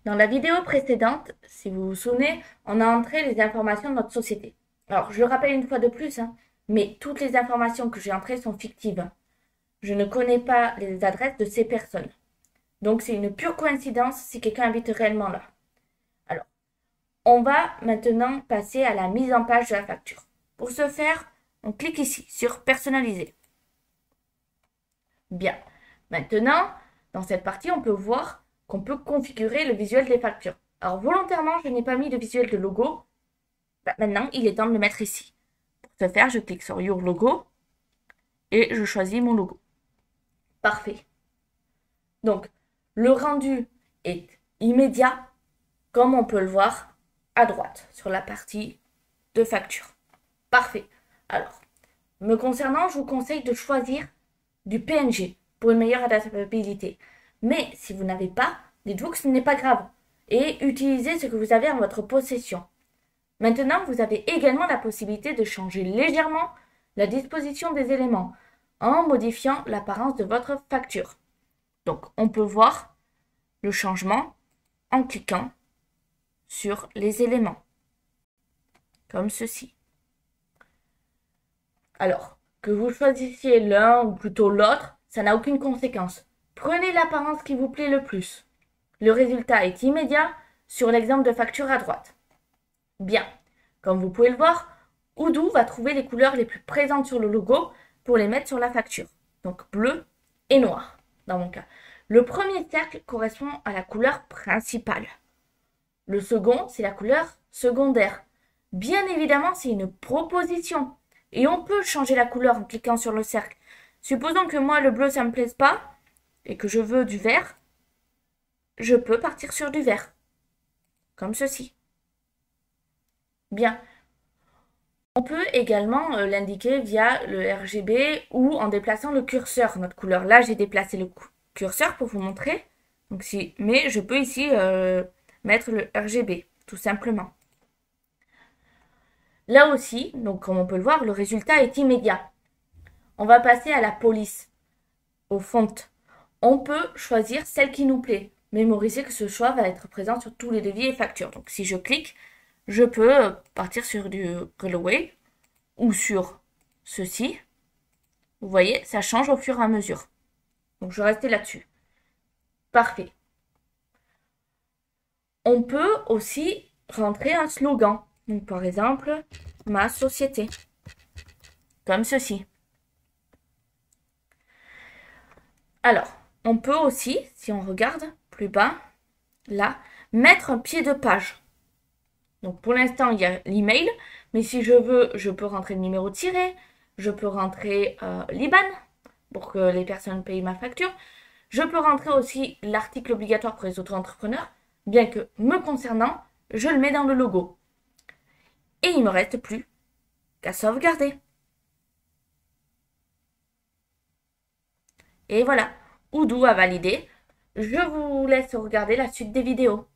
Dans la vidéo précédente, si vous vous souvenez, on a entré les informations de notre société. Alors, je le rappelle une fois de plus, mais toutes les informations que j'ai entrées sont fictives. Je ne connais pas les adresses de ces personnes. Donc, c'est une pure coïncidence si quelqu'un habite réellement là. Alors, on va maintenant passer à la mise en page de la facture. Pour ce faire, on clique ici sur Personnaliser. Bien. Maintenant, dans cette partie, on peut voir qu'on peut configurer le visuel des factures. Alors, volontairement, je n'ai pas mis de visuel de logo. Maintenant, il est temps de le mettre ici. Pour ce faire, je clique sur Your Logo et je choisis mon logo. Parfait. Donc, le rendu est immédiat, comme on peut le voir à droite, sur la partie de facture. Parfait. Alors, me concernant, je vous conseille de choisir du PNG pour une meilleure adaptabilité. Mais si vous n'avez pas, dites-vous que ce n'est pas grave et utilisez ce que vous avez en votre possession. Maintenant, vous avez également la possibilité de changer légèrement la disposition des éléments en modifiant l'apparence de votre facture. Donc, on peut voir le changement en cliquant sur les éléments, comme ceci. Alors, que vous choisissiez l'un ou plutôt l'autre, ça n'a aucune conséquence. Prenez l'apparence qui vous plaît le plus. Le résultat est immédiat sur l'exemple de facture à droite. Bien, comme vous pouvez le voir, Odoo va trouver les couleurs les plus présentes sur le logo pour les mettre sur la facture. Donc bleu et noir, dans mon cas. Le premier cercle correspond à la couleur principale. Le second, c'est la couleur secondaire. Bien évidemment, c'est une proposition. Et on peut changer la couleur en cliquant sur le cercle. Supposons que moi, le bleu, ça ne me plaise pas et que je veux du vert. Je peux partir sur du vert. Comme ceci. Bien. On peut également l'indiquer via le RGB ou en déplaçant le curseur, notre couleur. Là, j'ai déplacé le curseur pour vous montrer. Donc, mais je peux ici mettre le RGB, tout simplement. Là aussi, donc comme on peut le voir, le résultat est immédiat. On va passer à la police, aux fontes. On peut choisir celle qui nous plaît. Mémoriser que ce choix va être présent sur tous les devis et factures. Donc si je clique, je peux partir sur du Railway ou sur ceci. Vous voyez, ça change au fur et à mesure. Donc je vais rester là-dessus. Parfait. On peut aussi rentrer un slogan. Donc par exemple, ma société. Comme ceci. Alors, on peut aussi, si on regarde plus bas, là, mettre un pied de page. Donc pour l'instant, il y a l'email, mais si je veux, je peux rentrer le numéro de tiré, je peux rentrer l'IBAN pour que les personnes payent ma facture. Je peux rentrer aussi l'article obligatoire pour les auto-entrepreneurs, bien que me concernant, je le mets dans le logo. Et il ne me reste plus qu'à sauvegarder. Et voilà, Odoo a validé. Je vous laisse regarder la suite des vidéos.